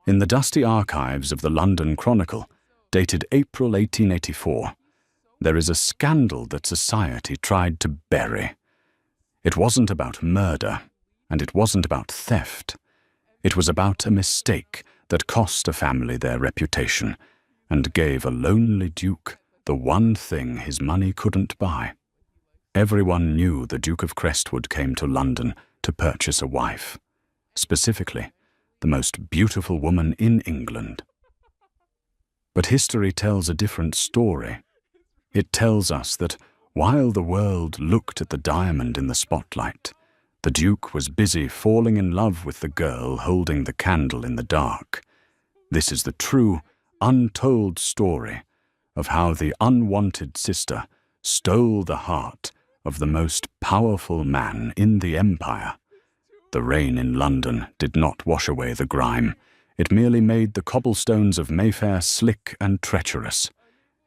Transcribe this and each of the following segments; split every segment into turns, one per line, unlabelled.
In the dusty archives of the London Chronicle, dated April 1884, there is a scandal that society tried to bury. It wasn't about murder, and it wasn't about theft. It was about a mistake that cost a family their reputation and gave a lonely duke the one thing his money couldn't buy. Everyone knew the Duke of Crestwood came to London to purchase a wife, specifically the most beautiful woman in England. But history tells a different story. It tells us that while the world looked at the diamond in the spotlight, the Duke was busy falling in love with the girl holding the candle in the dark. This is the true, untold story of how the unwanted sister stole the heart of the most powerful man in the empire. The rain in London did not wash away the grime. It merely made the cobblestones of Mayfair slick and treacherous.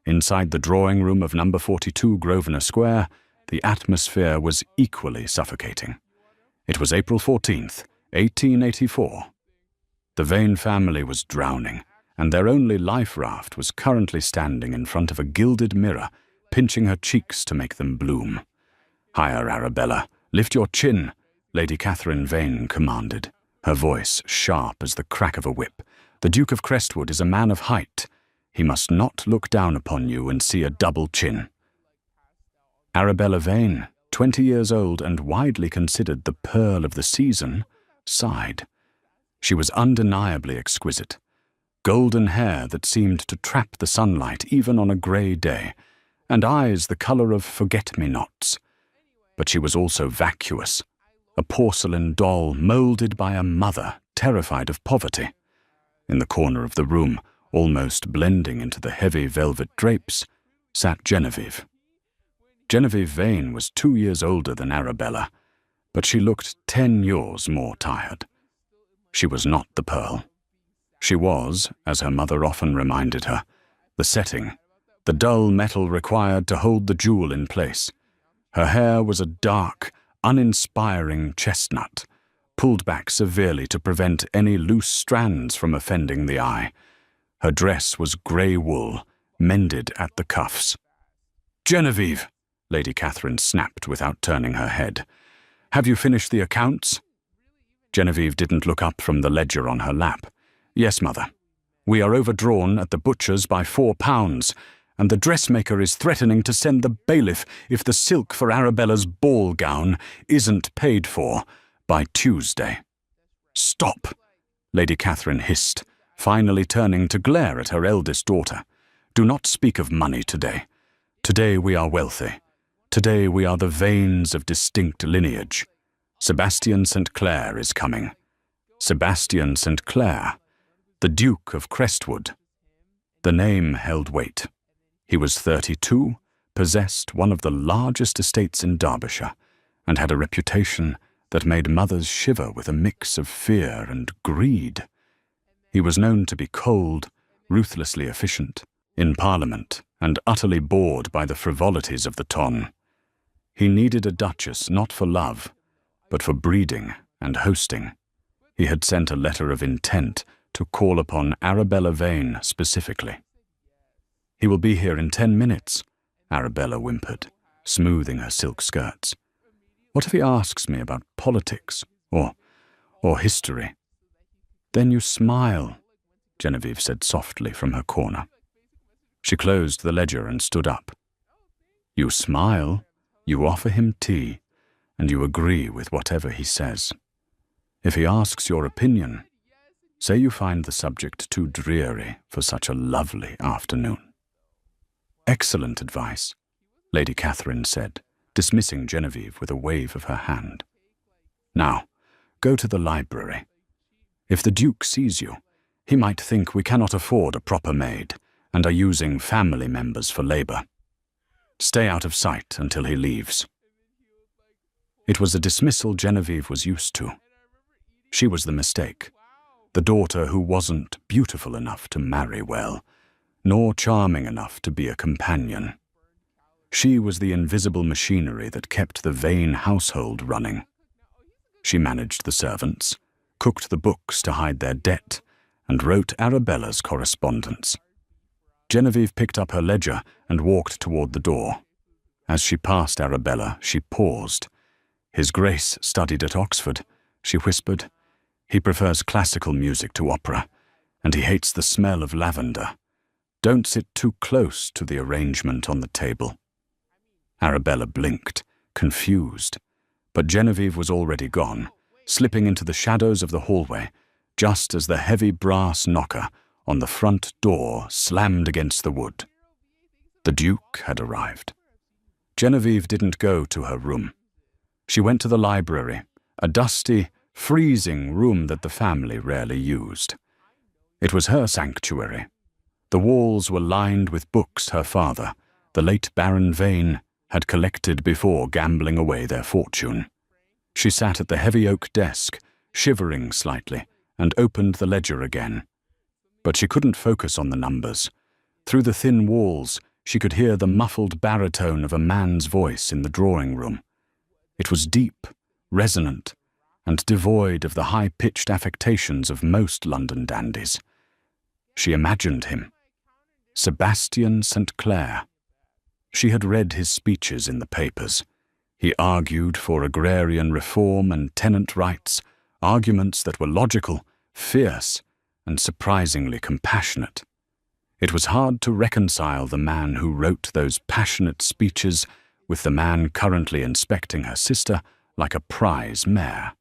Inside the drawing room of number 42 Grosvenor Square, the atmosphere was equally suffocating. It was April 14th, 1884. The Vane family was drowning, and their only life raft was currently standing in front of a gilded mirror, pinching her cheeks to make them bloom. "Higher, Arabella. Lift your chin," Lady Catherine Vane commanded, her voice sharp as the crack of a whip. "The Duke of Crestwood is a man of height. He must not look down upon you and see a double chin." Arabella Vane, 20 years old and widely considered the pearl of the season, sighed. She was undeniably exquisite. Golden hair that seemed to trap the sunlight even on a grey day, and eyes the colour of forget-me-nots. But she was also vacuous, a porcelain doll moulded by a mother terrified of poverty. In the corner of the room, almost blending into the heavy velvet drapes, sat Genevieve. Genevieve Vane was 2 years older than Arabella, but she looked 10 years more tired. She was not the pearl. She was, as her mother often reminded her, the setting, the dull metal required to hold the jewel in place. Her hair was a dark, uninspiring chestnut, pulled back severely to prevent any loose strands from offending the eye. Her dress was grey wool, mended at the cuffs. "Genevieve," Lady Catherine snapped without turning her head. "Have you finished the accounts?" Genevieve didn't look up from the ledger on her lap. "Yes, mother. We are overdrawn at the butcher's by £4, and the dressmaker is threatening to send the bailiff if the silk for Arabella's ball gown isn't paid for by Tuesday." "Stop!" Lady Catherine hissed, finally turning to glare at her eldest daughter. "Do not speak of money today. Today we are wealthy. Today we are the Vanes of distinct lineage. Sebastian St. Clair is coming. Sebastian St. Clair, the Duke of Crestwood." The name held weight. He was 32, possessed one of the largest estates in Derbyshire, and had a reputation that made mothers shiver with a mix of fear and greed. He was known to be cold, ruthlessly efficient, in Parliament, and utterly bored by the frivolities of the ton. He needed a duchess not for love, but for breeding and hosting. He had sent a letter of intent to call upon Arabella Vane specifically. "He will be here in 10 minutes, Arabella whimpered, smoothing her silk skirts. "What if he asks me about politics or history?" "Then you smile," Genevieve said softly from her corner. She closed the ledger and stood up. "You smile, you offer him tea, and you agree with whatever he says. If he asks your opinion, say you find the subject too dreary for such a lovely afternoon." "Excellent advice," Lady Catherine said, dismissing Genevieve with a wave of her hand. "Now, go to the library. If the Duke sees you, he might think we cannot afford a proper maid and are using family members for labor. Stay out of sight until he leaves." It was a dismissal Genevieve was used to. She was the mistake, the daughter who wasn't beautiful enough to marry well, nor charming enough to be a companion. She was the invisible machinery that kept the Vane household running. She managed the servants, cooked the books to hide their debt, and wrote Arabella's correspondence. Genevieve picked up her ledger and walked toward the door. As she passed Arabella, she paused. "His Grace studied at Oxford," she whispered. "He prefers classical music to opera, and he hates the smell of lavender. Don't sit too close to the arrangement on the table." Arabella blinked, confused, but Genevieve was already gone, slipping into the shadows of the hallway, just as the heavy brass knocker on the front door slammed against the wood. The Duke had arrived. Genevieve didn't go to her room. She went to the library, a dusty, freezing room that the family rarely used. It was her sanctuary. The walls were lined with books her father, the late Baron Vane, had collected before gambling away their fortune. She sat at the heavy oak desk, shivering slightly, and opened the ledger again. But she couldn't focus on the numbers. Through the thin walls, she could hear the muffled baritone of a man's voice in the drawing room. It was deep, resonant, and devoid of the high-pitched affectations of most London dandies. She imagined him. Sebastian St. Clair. She had read his speeches in the papers. He argued for agrarian reform and tenant rights, arguments that were logical, fierce, and surprisingly compassionate. It was hard to reconcile the man who wrote those passionate speeches with the man currently inspecting her sister like a prize mare.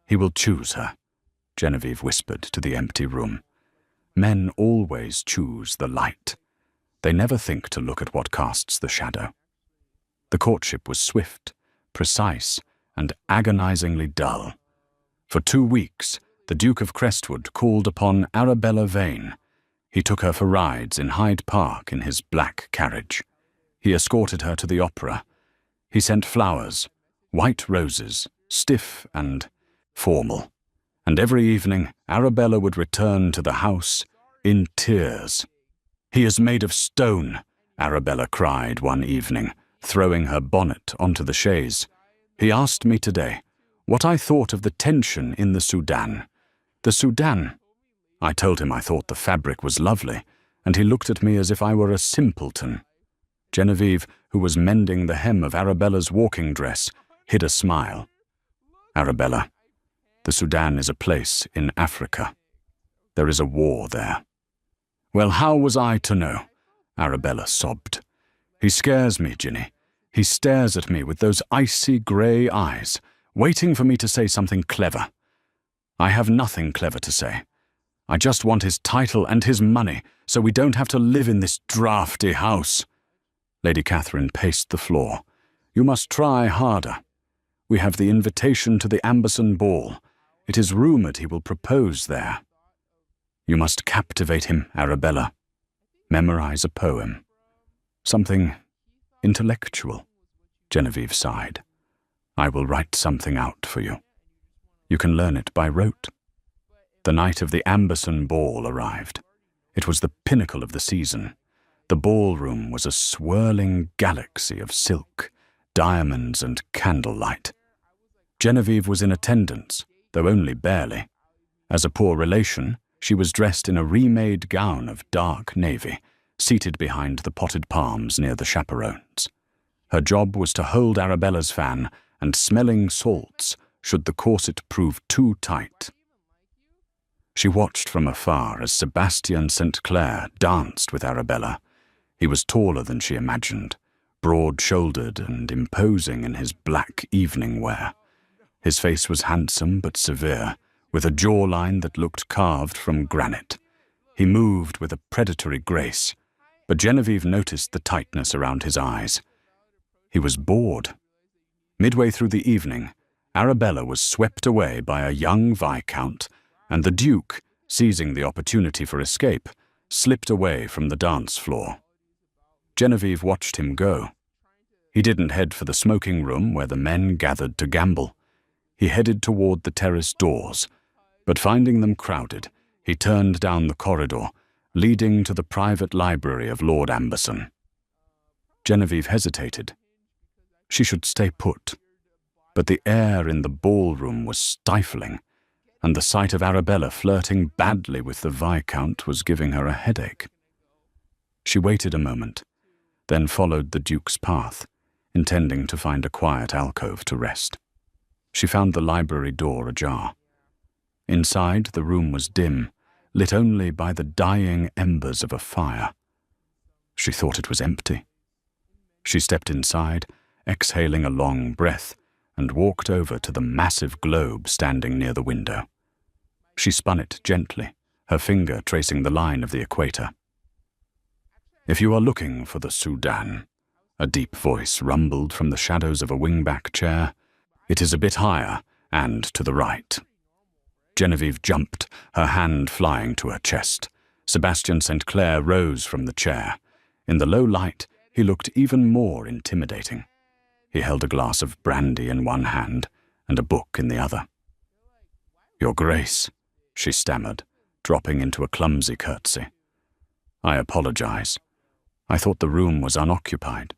"He will choose her," Genevieve whispered to the empty room. "Men always choose the light. They never think to look at what casts the shadow." The courtship was swift, precise, and agonizingly dull. For 2 weeks, the Duke of Crestwood called upon Arabella Vane. He took her for rides in Hyde Park in his black carriage. He escorted her to the opera. He sent flowers, white roses, stiff and formal. And every evening, Arabella would return to the house in tears. "He is made of stone," Arabella cried one evening, throwing her bonnet onto the chaise. "He asked me today what I thought of the tension in the Sudan. The Sudan. I told him I thought the fabric was lovely, and he looked at me as if I were a simpleton." Genevieve, who was mending the hem of Arabella's walking dress, hid a smile. "Arabella, the Sudan is a place in Africa. There is a war there." "Well, how was I to know?" Arabella sobbed. "He scares me, Ginny. He stares at me with those icy grey eyes, waiting for me to say something clever. I have nothing clever to say. I just want his title and his money, so we don't have to live in this draughty house." Lady Catherine paced the floor. "You must try harder. We have the invitation to the Amberson ball. It is rumoured he will propose there. You must captivate him, Arabella. Memorize a poem. Something intellectual." Genevieve sighed. "I will write something out for you. You can learn it by rote." The night of the Amberson ball arrived. It was the pinnacle of the season. The ballroom was a swirling galaxy of silk, diamonds, and candlelight. Genevieve was in attendance, though only barely. As a poor relation, she was dressed in a remade gown of dark navy, seated behind the potted palms near the chaperones. Her job was to hold Arabella's fan and smelling salts should the corset prove too tight. She watched from afar as Sebastian St. Clair danced with Arabella. He was taller than she imagined, broad-shouldered and imposing in his black evening wear. His face was handsome but severe, with a jawline that looked carved from granite. He moved with a predatory grace, but Genevieve noticed the tightness around his eyes. He was bored. Midway through the evening, Arabella was swept away by a young viscount, and the Duke, seizing the opportunity for escape, slipped away from the dance floor. Genevieve watched him go. He didn't head for the smoking room where the men gathered to gamble. He headed toward the terrace doors, but finding them crowded, he turned down the corridor, leading to the private library of Lord Amberson. Genevieve hesitated. She should stay put, but the air in the ballroom was stifling, and the sight of Arabella flirting badly with the Viscount was giving her a headache. She waited a moment, then followed the Duke's path, intending to find a quiet alcove to rest. She found the library door ajar. Inside, the room was dim, lit only by the dying embers of a fire. She thought it was empty. She stepped inside, exhaling a long breath, and walked over to the massive globe standing near the window. She spun it gently, her finger tracing the line of the equator. "If you are looking for the Sudan," a deep voice rumbled from the shadows of a wingback chair, "it is a bit higher and to the right." Genevieve jumped, her hand flying to her chest. Sebastian St. Clair rose from the chair. In the low light, he looked even more intimidating. He held a glass of brandy in one hand and a book in the other. "Your Grace," she stammered, dropping into a clumsy curtsy. "I apologize. I thought the room was unoccupied."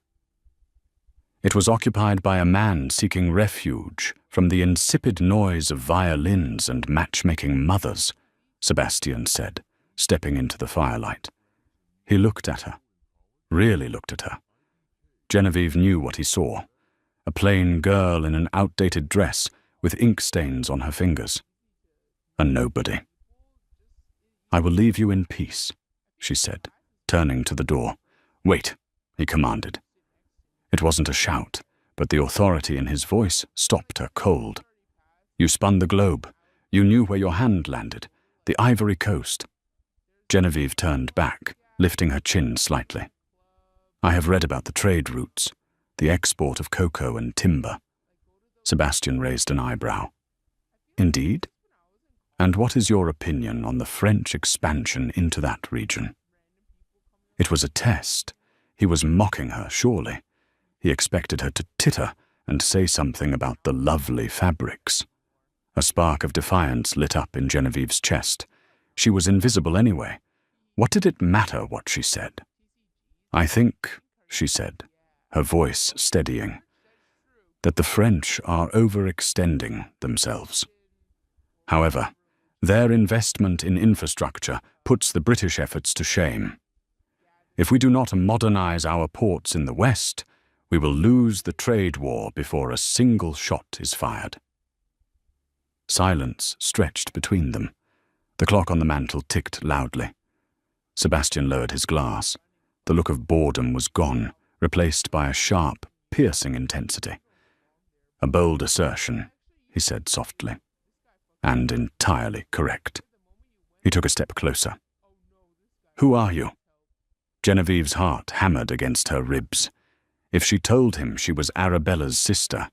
It was occupied by a man seeking refuge from the insipid noise of violins and matchmaking mothers, Sebastian said, stepping into the firelight. He looked at her, really looked at her. Genevieve knew what he saw, a plain girl in an outdated dress with ink stains on her fingers. A nobody. "I will leave you in peace," she said, turning to the door. "Wait," he commanded. It wasn't a shout, but the authority in his voice stopped her cold. "You spun the globe. You knew where your hand landed, the Ivory Coast." Genevieve turned back, lifting her chin slightly. "I have read about the trade routes, the export of cocoa and timber." Sebastian raised an eyebrow. "Indeed? And what is your opinion on the French expansion into that region?" It was a test. He was mocking her, surely. He expected her to titter and say something about the lovely fabrics. A spark of defiance lit up in Genevieve's chest. She was invisible anyway. What did it matter what she said? "I think," she said, her voice steadying, "that the French are overextending themselves. However, their investment in infrastructure puts the British efforts to shame. If we do not modernize our ports in the West, we will lose the trade war before a single shot is fired." Silence stretched between them. The clock on the mantel ticked loudly. Sebastian lowered his glass. The look of boredom was gone, replaced by a sharp, piercing intensity. "A bold assertion," he said softly, "and entirely correct." He took a step closer. "Who are you?" Genevieve's heart hammered against her ribs. If she told him she was Arabella's sister,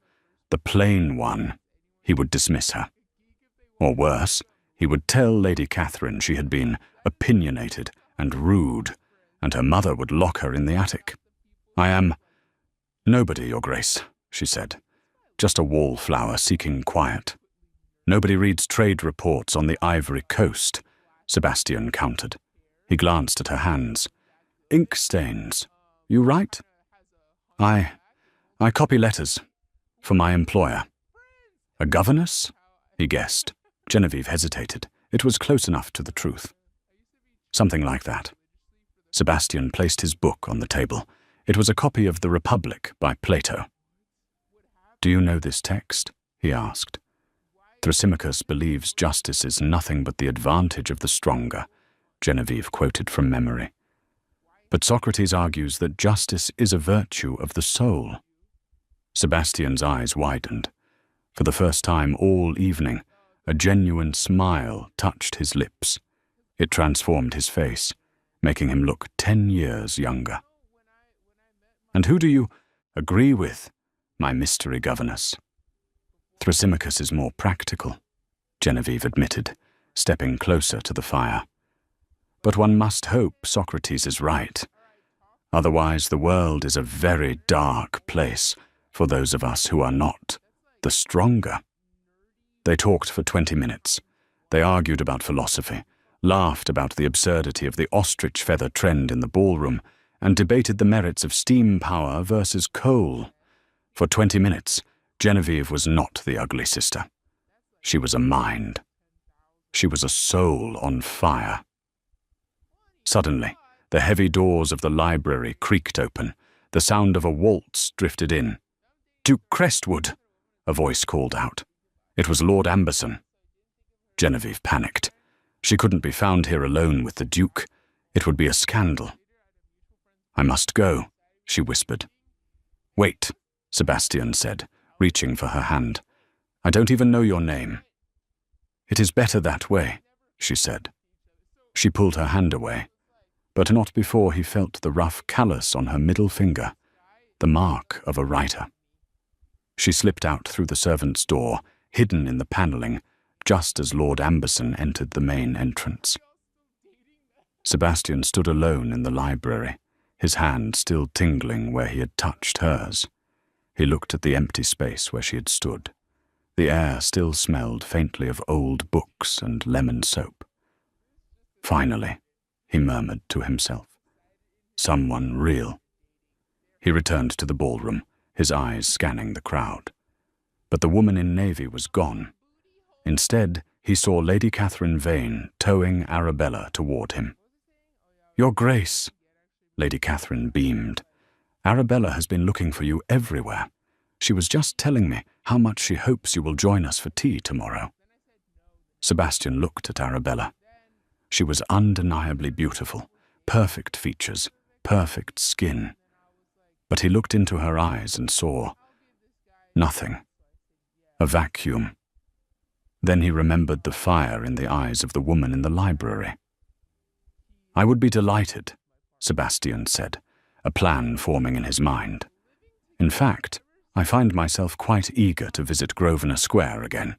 the plain one, he would dismiss her. Or worse, he would tell Lady Catherine she had been opinionated and rude, and her mother would lock her in the attic. "I am nobody, Your Grace," she said. "Just a wallflower seeking quiet." "Nobody reads trade reports on the Ivory Coast," Sebastian countered. He glanced at her hands. "Ink stains. You write?" I copy letters for my employer." "A governess?" he guessed. Genevieve hesitated. It was close enough to the truth. "Something like that." Sebastian placed his book on the table. It was a copy of The Republic by Plato. "Do you know this text?" he asked. "Thrasymachus believes justice is nothing but the advantage of the stronger," Genevieve quoted from memory. "But Socrates argues that justice is a virtue of the soul." Sebastian's eyes widened. For the first time all evening, a genuine smile touched his lips. It transformed his face, making him look 10 years younger. "And who do you agree with, my mystery governess?" "Thrasymachus is more practical," Genevieve admitted, stepping closer to the fire. "But one must hope Socrates is right. Otherwise, the world is a very dark place for those of us who are not the stronger." They talked for 20 minutes. They argued about philosophy, laughed about the absurdity of the ostrich feather trend in the ballroom, and debated the merits of steam power versus coal. For 20 minutes, Genevieve was not the ugly sister. She was a mind. She was a soul on fire. Suddenly, the heavy doors of the library creaked open. The sound of a waltz drifted in. "Duke Crestwood," a voice called out. It was Lord Amberson. Genevieve panicked. She couldn't be found here alone with the Duke. It would be a scandal. "I must go," she whispered. "Wait," Sebastian said, reaching for her hand. "I don't even know your name." "It is better that way," she said. She pulled her hand away, but not before he felt the rough callus on her middle finger, the mark of a writer. She slipped out through the servants' door, hidden in the panelling, just as Lord Amberson entered the main entrance. Sebastian stood alone in the library, his hand still tingling where he had touched hers. He looked at the empty space where she had stood. The air still smelled faintly of old books and lemon soap. "Finally," he murmured to himself. "Someone real." He returned to the ballroom, his eyes scanning the crowd. But the woman in navy was gone. Instead, he saw Lady Catherine Vane towing Arabella toward him. "Your Grace," Lady Catherine beamed. "Arabella has been looking for you everywhere. She was just telling me how much she hopes you will join us for tea tomorrow." Sebastian looked at Arabella. She was undeniably beautiful, perfect features, perfect skin. But he looked into her eyes and saw nothing. A vacuum. Then he remembered the fire in the eyes of the woman in the library. "I would be delighted," Sebastian said, a plan forming in his mind. "In fact, I find myself quite eager to visit Grosvenor Square again."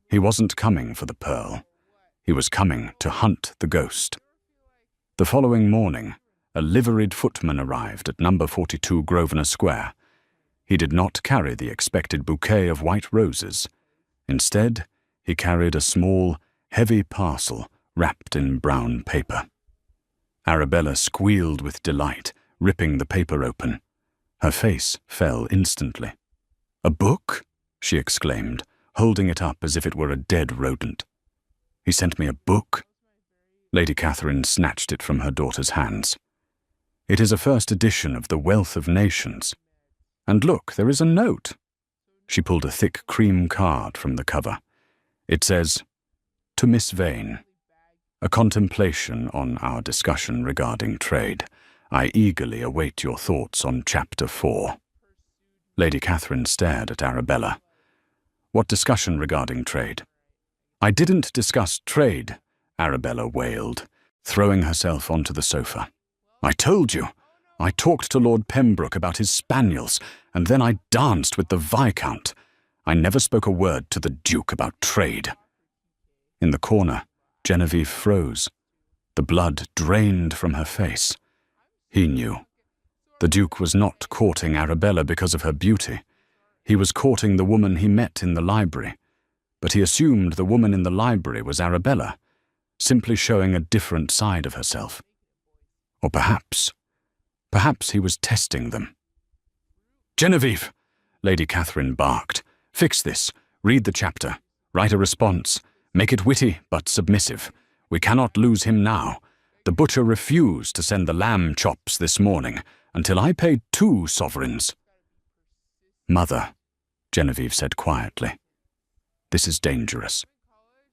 He wasn't coming for the pearl. He was coming to hunt the ghost. The following morning, a liveried footman arrived at number 42 Grosvenor Square. He did not carry the expected bouquet of white roses. Instead, he carried a small, heavy parcel wrapped in brown paper. Arabella squealed with delight, ripping the paper open. Her face fell instantly. "A book?" she exclaimed, holding it up as if it were a dead rodent. "He sent me a book?" Lady Catherine snatched it from her daughter's hands. "It is a first edition of The Wealth of Nations. And look, there is a note." She pulled a thick cream card from the cover. It says, "To Miss Vane. A contemplation on our discussion regarding trade. I eagerly await your thoughts on Chapter 4. Lady Catherine stared at Arabella. "What discussion regarding trade?" "I didn't discuss trade," Arabella wailed, throwing herself onto the sofa. "I told you. I talked to Lord Pembroke about his spaniels, and then I danced with the Viscount. I never spoke a word to the Duke about trade." In the corner, Genevieve froze. The blood drained from her face. He knew. The Duke was not courting Arabella because of her beauty. He was courting the woman he met in the library. But he assumed the woman in the library was Arabella, simply showing a different side of herself. Or perhaps he was testing them. "Genevieve!" Lady Catherine barked. "Fix this. Read the chapter. Write a response. Make it witty but submissive. We cannot lose him now. The butcher refused to send the lamb chops this morning until I paid 2 sovereigns. "Mother," Genevieve said quietly, "this is dangerous.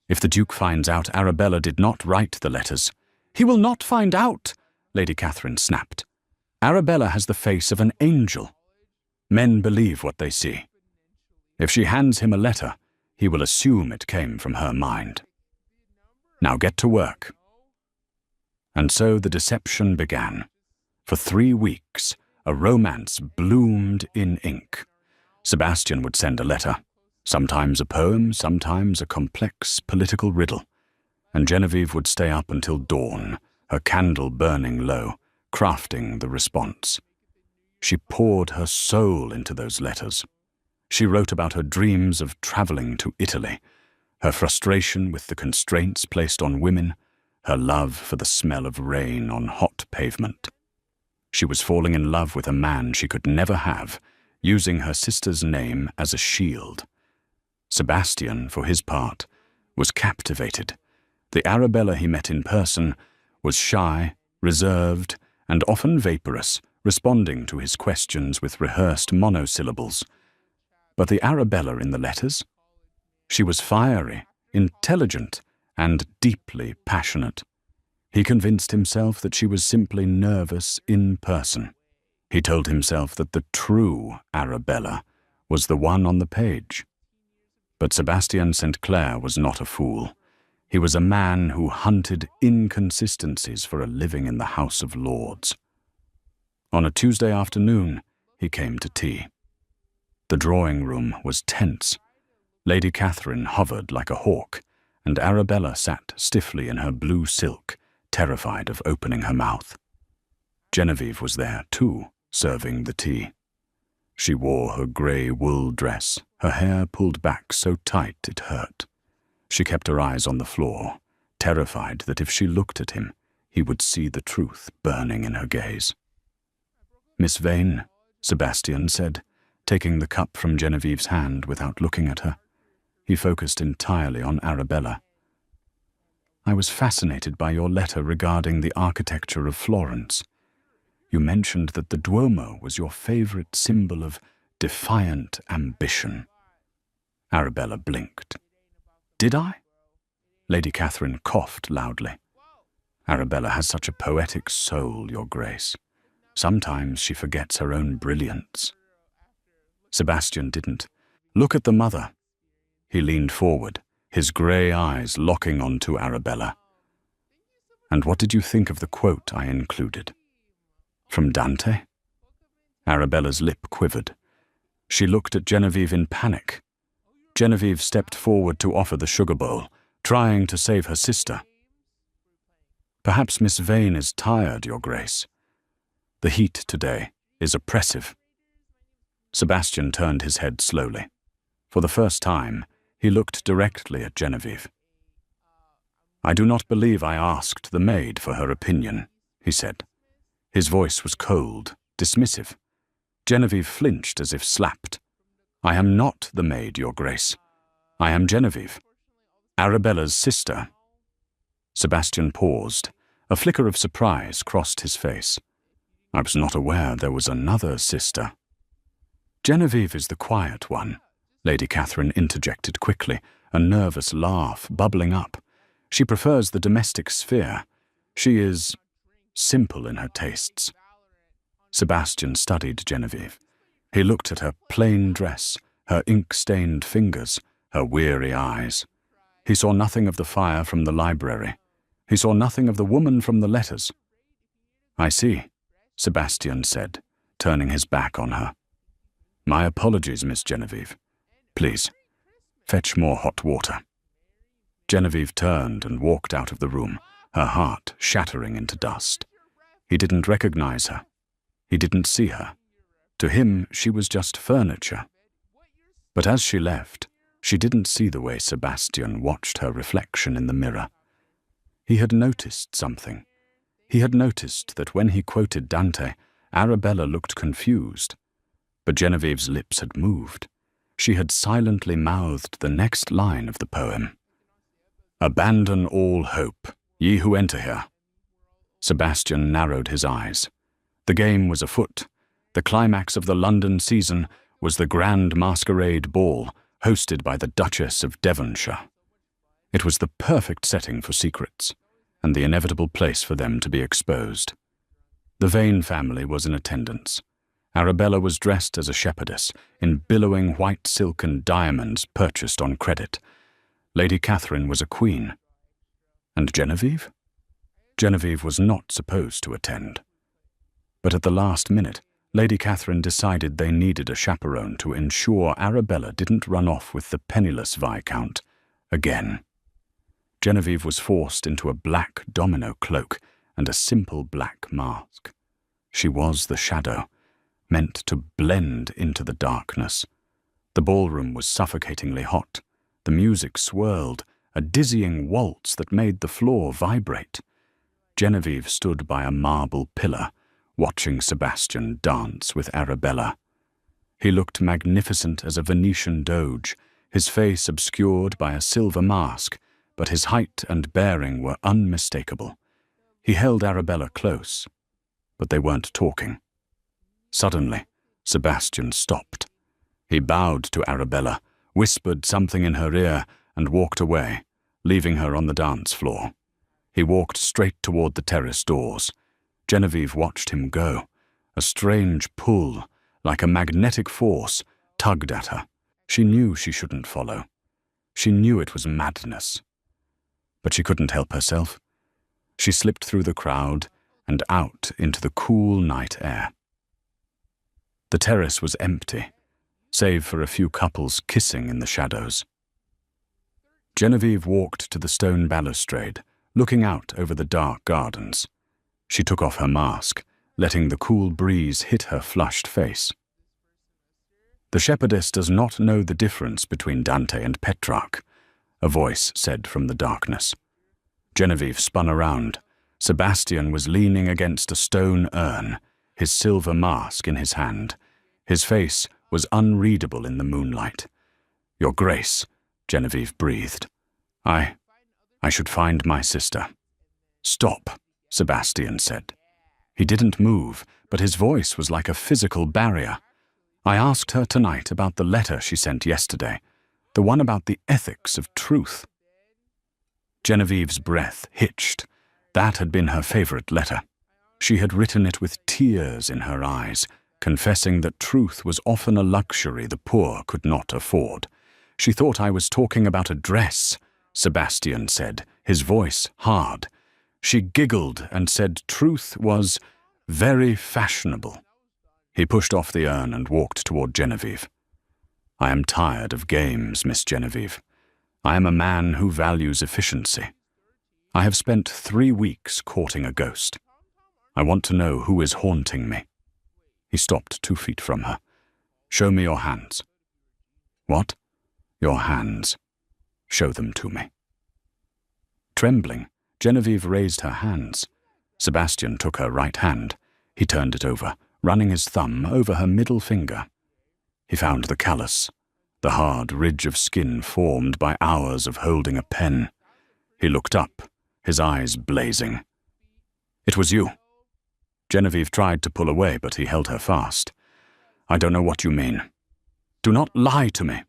If the Duke finds out Arabella did not write the letters—" "He will not find out," Lady Catherine snapped. "Arabella has the face of an angel. Men believe what they see. If she hands him a letter, he will assume it came from her mind. Now get to work." And so the deception began. For 3 weeks, a romance bloomed in ink. Sebastian would send a letter, sometimes a poem, sometimes a complex political riddle, and Genevieve would stay up until dawn, her candle burning low, crafting the response. She poured her soul into those letters. She wrote about her dreams of traveling to Italy, her frustration with the constraints placed on women, her love for the smell of rain on hot pavement. She was falling in love with a man she could never have, using her sister's name as a shield. Sebastian, for his part, was captivated. The Arabella he met in person was shy, reserved, and often vaporous, responding to his questions with rehearsed monosyllables. But the Arabella in the letters? She was fiery, intelligent, and deeply passionate. He convinced himself that she was simply nervous in person. He told himself that the true Arabella was the one on the page. But Sebastian St. Clair was not a fool. He was a man who hunted inconsistencies for a living in the House of Lords. On a Tuesday afternoon, he came to tea. The drawing room was tense. Lady Catherine hovered like a hawk, and Arabella sat stiffly in her blue silk, terrified of opening her mouth. Genevieve was there, too, serving the tea. She wore her grey wool dress, her hair pulled back so tight it hurt. She kept her eyes on the floor, terrified that if she looked at him, he would see the truth burning in her gaze. "Miss Vane," Sebastian said, taking the cup from Genevieve's hand without looking at her. He focused entirely on Arabella. "I was fascinated by your letter regarding the architecture of Florence. You mentioned that the Duomo was your favorite symbol of defiant ambition." Arabella blinked. "Did I?" Lady Catherine coughed loudly. "Arabella has such a poetic soul, Your Grace. Sometimes she forgets her own brilliance." Sebastian didn't. "Look at the mother." He leaned forward, his grey eyes locking onto Arabella. "And what did you think of the quote I included?" "From Dante?" Arabella's lip quivered. She looked at Genevieve in panic. Genevieve stepped forward to offer the sugar bowl, trying to save her sister. "Perhaps Miss Vane is tired, Your Grace. The heat today is oppressive." Sebastian turned his head slowly. For the first time, he looked directly at Genevieve. "I do not believe I asked the maid for her opinion," he said. His voice was cold, dismissive. Genevieve flinched as if slapped. "I am not the maid, Your Grace. I am Genevieve, Arabella's sister." Sebastian paused. A flicker of surprise crossed his face. "I was not aware there was another sister." "Genevieve is the quiet one," Lady Catherine interjected quickly, a nervous laugh bubbling up. "She prefers the domestic sphere. She is simple in her tastes." Sebastian studied Genevieve. He looked at her plain dress, her ink-stained fingers, her weary eyes. He saw nothing of the fire from the library. He saw nothing of the woman from the letters. "I see," Sebastian said, turning his back on her. "My apologies, Miss Genevieve. Please, fetch more hot water." Genevieve turned and walked out of the room, her heart shattering into dust. He didn't recognize her. He didn't see her. To him, she was just furniture. But as she left, she didn't see the way Sebastian watched her reflection in the mirror. He had noticed something. He had noticed that when he quoted Dante, Arabella looked confused. But Genevieve's lips had moved. She had silently mouthed the next line of the poem. "Abandon all hope, ye who enter here." Sebastian narrowed his eyes. The game was afoot. The climax of the London season was the Grand Masquerade Ball, hosted by the Duchess of Devonshire. It was the perfect setting for secrets, and the inevitable place for them to be exposed. The Vane family was in attendance. Arabella was dressed as a shepherdess, in billowing white silk and diamonds purchased on credit. Lady Catherine was a queen. And Genevieve? Genevieve was not supposed to attend. But at the last minute, Lady Catherine decided they needed a chaperone to ensure Arabella didn't run off with the penniless Viscount again. Genevieve was forced into a black domino cloak and a simple black mask. She was the shadow, meant to blend into the darkness. The ballroom was suffocatingly hot. The music swirled, a dizzying waltz that made the floor vibrate. Genevieve stood by a marble pillar, watching Sebastian dance with Arabella. He looked magnificent as a Venetian doge, his face obscured by a silver mask, but his height and bearing were unmistakable. He held Arabella close, but they weren't talking. Suddenly, Sebastian stopped. He bowed to Arabella, whispered something in her ear, and walked away, leaving her on the dance floor. He walked straight toward the terrace doors. Genevieve watched him go. A strange pull, like a magnetic force, tugged at her. She knew she shouldn't follow. She knew it was madness. But she couldn't help herself. She slipped through the crowd and out into the cool night air. The terrace was empty, save for a few couples kissing in the shadows. Genevieve walked to the stone balustrade, looking out over the dark gardens. She took off her mask, letting the cool breeze hit her flushed face. "The shepherdess does not know the difference between Dante and Petrarch," a voice said from the darkness. Genevieve spun around. Sebastian was leaning against a stone urn, his silver mask in his hand. His face was unreadable in the moonlight. "Your Grace," Genevieve breathed. I should find my sister." "Stop," Sebastian said. He didn't move, but his voice was like a physical barrier. "I asked her tonight about the letter she sent yesterday, the one about the ethics of truth." Genevieve's breath hitched. That had been her favorite letter. She had written it with tears in her eyes, confessing that truth was often a luxury the poor could not afford. "She thought I was talking about a dress," Sebastian said, his voice hard. "She giggled and said truth was very fashionable." He pushed off the urn and walked toward Genevieve. "I am tired of games, Miss Genevieve. I am a man who values efficiency. I have spent 3 weeks courting a ghost. I want to know who is haunting me." He stopped 2 feet from her. "Show me your hands." "What?" "Your hands. Show them to me." Trembling, Genevieve raised her hands. Sebastian took her right hand. He turned it over, running his thumb over her middle finger. He found the callus, the hard ridge of skin formed by hours of holding a pen. He looked up, his eyes blazing. "It was you." Genevieve tried to pull away, but he held her fast. "I don't know what you mean. Do not lie to me."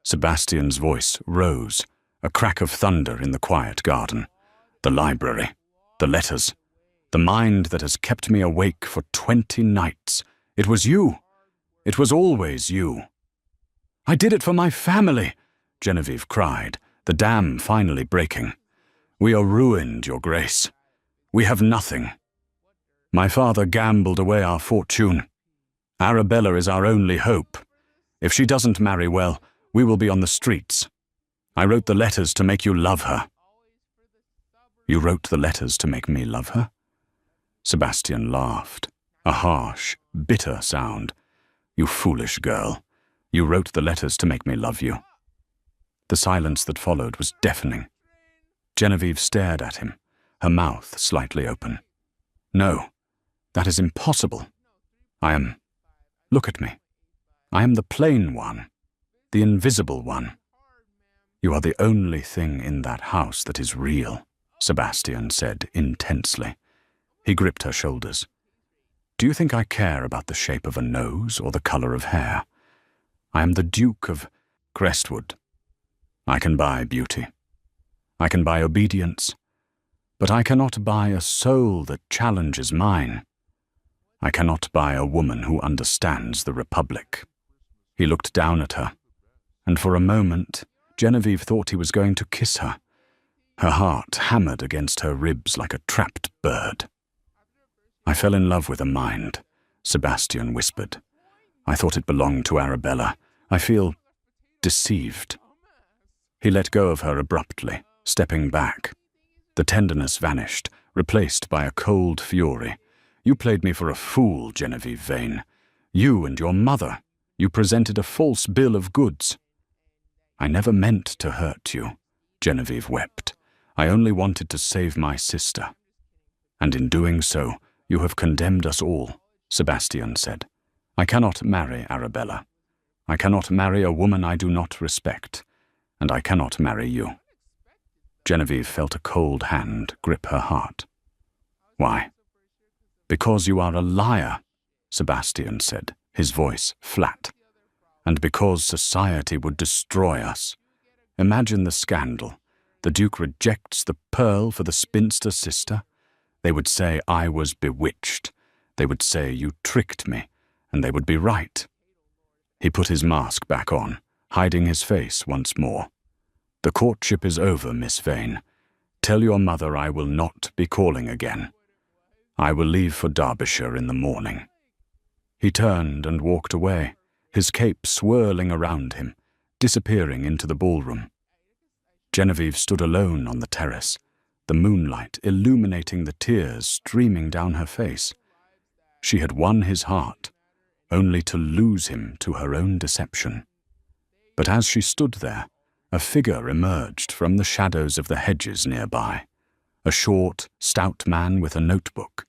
Sebastian's voice rose, a crack of thunder in the quiet garden. "The library, the letters, the mind that has kept me awake for 20 nights. It was you. It was always you." "I did it for my family," Genevieve cried, the dam finally breaking. "We are ruined, Your Grace. We have nothing. My father gambled away our fortune. Arabella is our only hope. If she doesn't marry well, we will be on the streets. I wrote the letters to make you love her." "You wrote the letters to make me love her?" Sebastian laughed, a harsh, bitter sound. "You foolish girl. You wrote the letters to make me love you." The silence that followed was deafening. Genevieve stared at him, her mouth slightly open. "No, that is impossible. Look at me. I am the plain one, the invisible one." "You are the only thing in that house that is real," Sebastian said intensely. He gripped her shoulders. "Do you think I care about the shape of a nose or the color of hair? I am the Duke of Crestwood. I can buy beauty. I can buy obedience. But I cannot buy a soul that challenges mine. I cannot buy a woman who understands the Republic." He looked down at her, and for a moment, Genevieve thought he was going to kiss her. Her heart hammered against her ribs like a trapped bird. "I fell in love with a mind," Sebastian whispered. "I thought it belonged to Arabella. I feel deceived." He let go of her abruptly, stepping back. The tenderness vanished, replaced by a cold fury. "You played me for a fool, Genevieve Vane. You and your mother. You presented a false bill of goods." "I never meant to hurt you," Genevieve wept. "I only wanted to save my sister." "And in doing so, you have condemned us all," Sebastian said. "I cannot marry Arabella. I cannot marry a woman I do not respect, and I cannot marry you." Genevieve felt a cold hand grip her heart. "Why?" "Because you are a liar," Sebastian said, his voice flat. "And because society would destroy us. Imagine the scandal. The Duke rejects the pearl for the spinster sister. They would say I was bewitched. They would say you tricked me, and they would be right." He put his mask back on, hiding his face once more. "The courtship is over, Miss Vane. Tell your mother I will not be calling again. I will leave for Derbyshire in the morning." He turned and walked away, his cape swirling around him, disappearing into the ballroom. Genevieve stood alone on the terrace, the moonlight illuminating the tears streaming down her face. She had won his heart, only to lose him to her own deception. But as she stood there, a figure emerged from the shadows of the hedges nearby, a short, stout man with a notebook.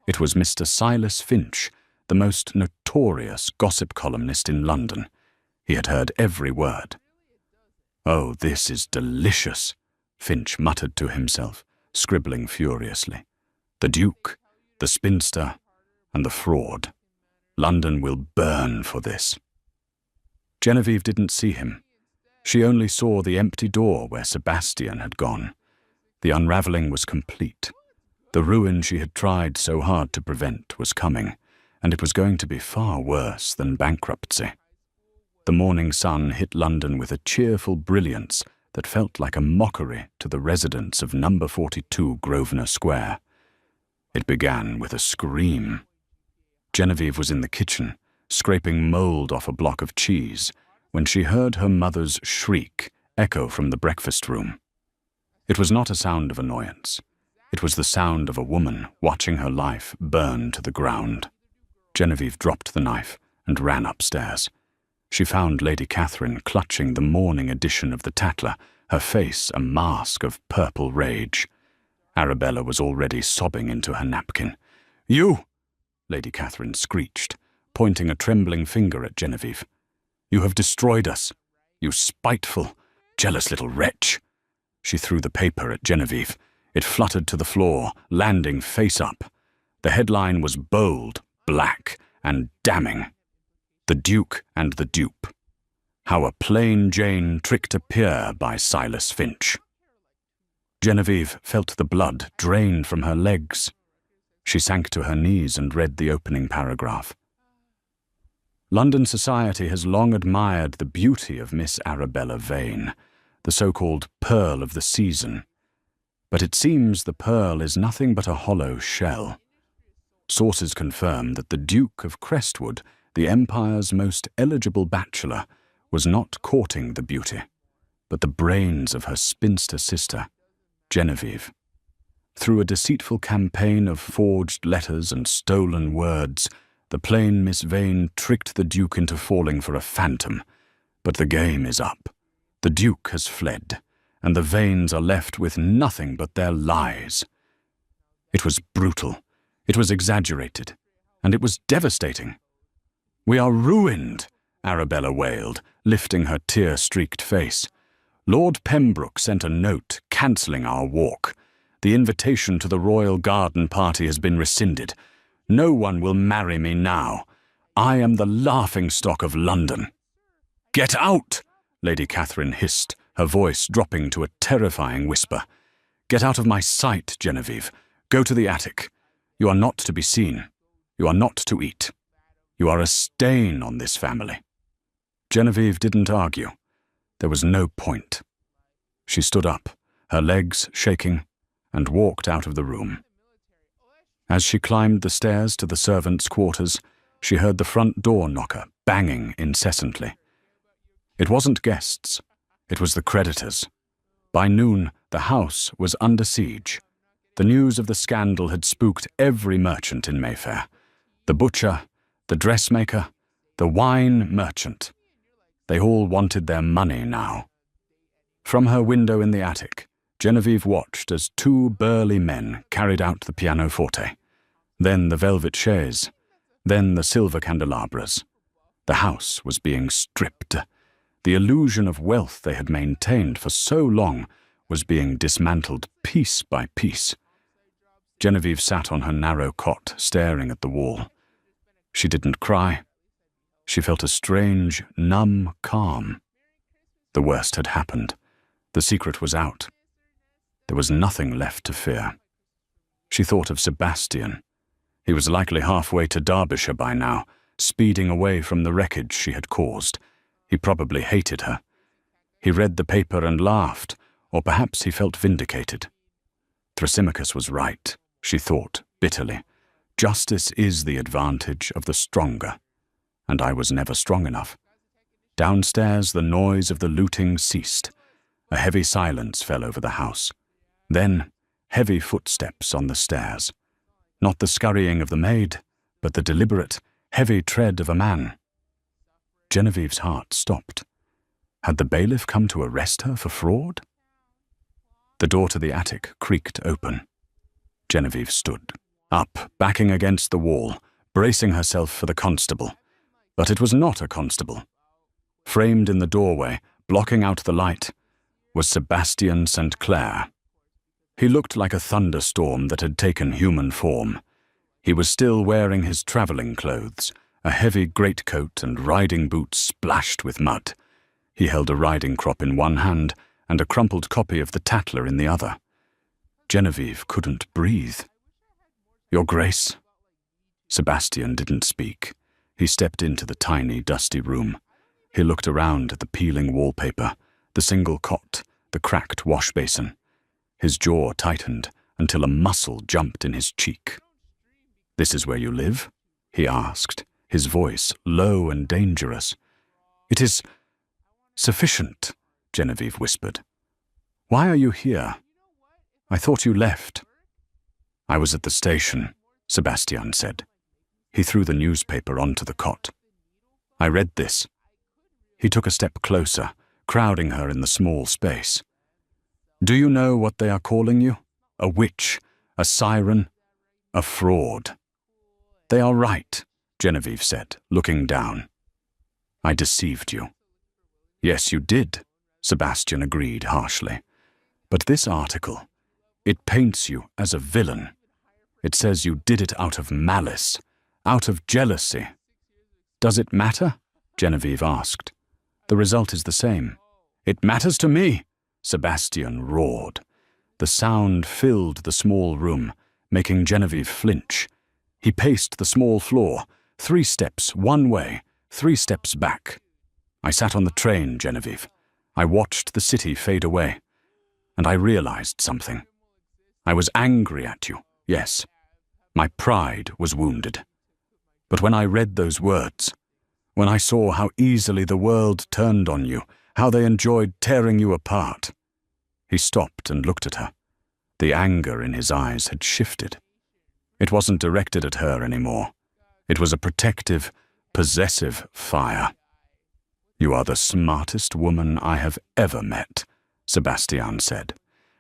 It was Mr. Silas Finch, the most notorious gossip columnist in London. He had heard every word. "Oh, this is delicious," Finch muttered to himself, scribbling furiously. "The Duke, the spinster, and the fraud. London will burn for this." Genevieve didn't see him. She only saw the empty door where Sebastian had gone. The unravelling was complete. The ruin she had tried so hard to prevent was coming, and it was going to be far worse than bankruptcy. The morning sun hit London with a cheerful brilliance that felt like a mockery to the residents of number 42 Grosvenor Square. It began with a scream. Genevieve was in the kitchen, scraping mould off a block of cheese, when she heard her mother's shriek echo from the breakfast room. It was not a sound of annoyance. It was the sound of a woman watching her life burn to the ground. Genevieve dropped the knife and ran upstairs. She found Lady Catherine clutching the morning edition of the Tatler, her face a mask of purple rage. Arabella was already sobbing into her napkin. "You!" Lady Catherine screeched, pointing a trembling finger at Genevieve. "You have destroyed us, you spiteful, jealous little wretch." She threw the paper at Genevieve. It fluttered to the floor, landing face up. The headline was bold, black, and damning. "The Duke and the Dupe. How a Plain Jane Tricked a Peer by Silas Finch." Genevieve felt the blood drain from her legs. She sank to her knees and read the opening paragraph. "London society has long admired the beauty of Miss Arabella Vane, the so-called pearl of the season. But it seems the pearl is nothing but a hollow shell. Sources confirm that the Duke of Crestwood, the Empire's most eligible bachelor, was not courting the beauty, but the brains of her spinster sister, Genevieve. Through a deceitful campaign of forged letters and stolen words, the plain Miss Vane tricked the Duke into falling for a phantom. But the game is up. The Duke has fled, and the Vanes are left with nothing but their lies. It was brutal, it was exaggerated, and it was devastating. "We are ruined," Arabella wailed, lifting her tear-streaked face. "Lord Pembroke sent a note cancelling our walk. The invitation to the royal garden party has been rescinded. No one will marry me now. I am the laughingstock of London." "Get out!" Lady Catherine hissed, her voice dropping to a terrifying whisper. "Get out of my sight, Genevieve. Go to the attic. You are not to be seen. You are not to eat. You are a stain on this family." Genevieve didn't argue. There was no point. She stood up, her legs shaking, and walked out of the room. As she climbed the stairs to the servants' quarters, she heard the front door knocker banging incessantly. It wasn't guests. It was the creditors. By noon, the house was under siege. The news of the scandal had spooked every merchant in Mayfair. The butcher, the dressmaker, the wine merchant. They all wanted their money now. From her window in the attic, Genevieve watched as two burly men carried out the pianoforte, then the velvet chaise, then the silver candelabras. The house was being stripped. The illusion of wealth they had maintained for so long was being dismantled piece by piece. Genevieve sat on her narrow cot, staring at the wall. She didn't cry. She felt a strange, numb calm. The worst had happened. The secret was out. There was nothing left to fear. She thought of Sebastian. He was likely halfway to Derbyshire by now, speeding away from the wreckage she had caused. He probably hated her. He read the paper and laughed, or perhaps he felt vindicated. Thrasymachus was right, she thought bitterly. Justice is the advantage of the stronger, and I was never strong enough. Downstairs, the noise of the looting ceased. A heavy silence fell over the house. Then, heavy footsteps on the stairs. Not the scurrying of the maid, but the deliberate, heavy tread of a man. Genevieve's heart stopped. Had the bailiff come to arrest her for fraud? The door to the attic creaked open. Genevieve stood, up, backing against the wall, bracing herself for the constable. But it was not a constable. Framed in the doorway, blocking out the light, was Sebastian St. Clair. He looked like a thunderstorm that had taken human form. He was still wearing his traveling clothes, a heavy greatcoat and riding boots splashed with mud. He held a riding crop in one hand and a crumpled copy of the Tatler in the other. Genevieve couldn't breathe. "Your Grace." Sebastian didn't speak. He stepped into the tiny, dusty room. He looked around at the peeling wallpaper, the single cot, the cracked wash basin. His jaw tightened until a muscle jumped in his cheek. "This is where you live?" he asked, his voice low and dangerous. "It is sufficient," Genevieve whispered. "Why are you here? I thought you left." "I was at the station," Sebastian said. He threw the newspaper onto the cot. "I read this." He took a step closer, crowding her in the small space. "Do you know what they are calling you? A witch, a siren, a fraud." "They are right," Genevieve said, looking down. "I deceived you." "Yes, you did," Sebastian agreed harshly. "But this article, it paints you as a villain. It says you did it out of malice, out of jealousy." "Does it matter?" Genevieve asked. "The result is the same." "It matters to me," Sebastian roared. The sound filled the small room, making Genevieve flinch. He paced the small floor, 3 steps one way, 3 steps back. "I sat on the train, Genevieve. I watched the city fade away, and I realized something. I was angry at you, yes. My pride was wounded. But when I read those words, when I saw how easily the world turned on you, how they enjoyed tearing you apart." He stopped and looked at her. The anger in his eyes had shifted. It wasn't directed at her anymore. It was a protective, possessive fire. "You are the smartest woman I have ever met," Sebastian said,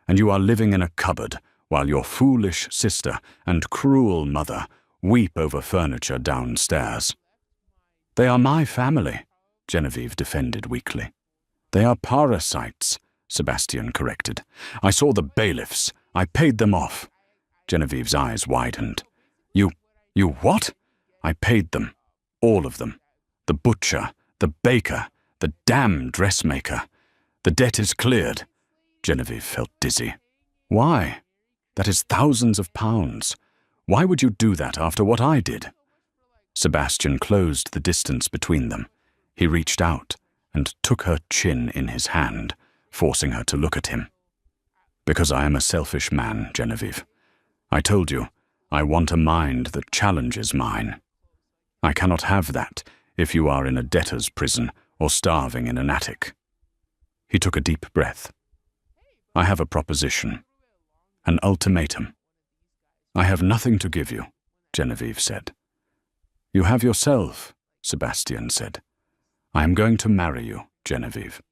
"and you are living in a cupboard while your foolish sister and cruel mother weep over furniture downstairs." "They are my family," Genevieve defended weakly. "They are parasites," Sebastian corrected. "I saw the bailiffs. I paid them off." Genevieve's eyes widened. You what?" "I paid them. All of them. The butcher, the baker, the damn dressmaker. The debt is cleared." Genevieve felt dizzy. "Why? That is thousands of pounds. Why would you do that after what I did?" Sebastian closed the distance between them. He reached out and took her chin in his hand, forcing her to look at him. "Because I am a selfish man, Genevieve. I told you, I want a mind that challenges mine. I cannot have that if you are in a debtor's prison or starving in an attic." He took a deep breath. "I have a proposition, an ultimatum." "I have nothing to give you," Genevieve said. "You have yourself," Sebastian said. "I am going to marry you, Genevieve."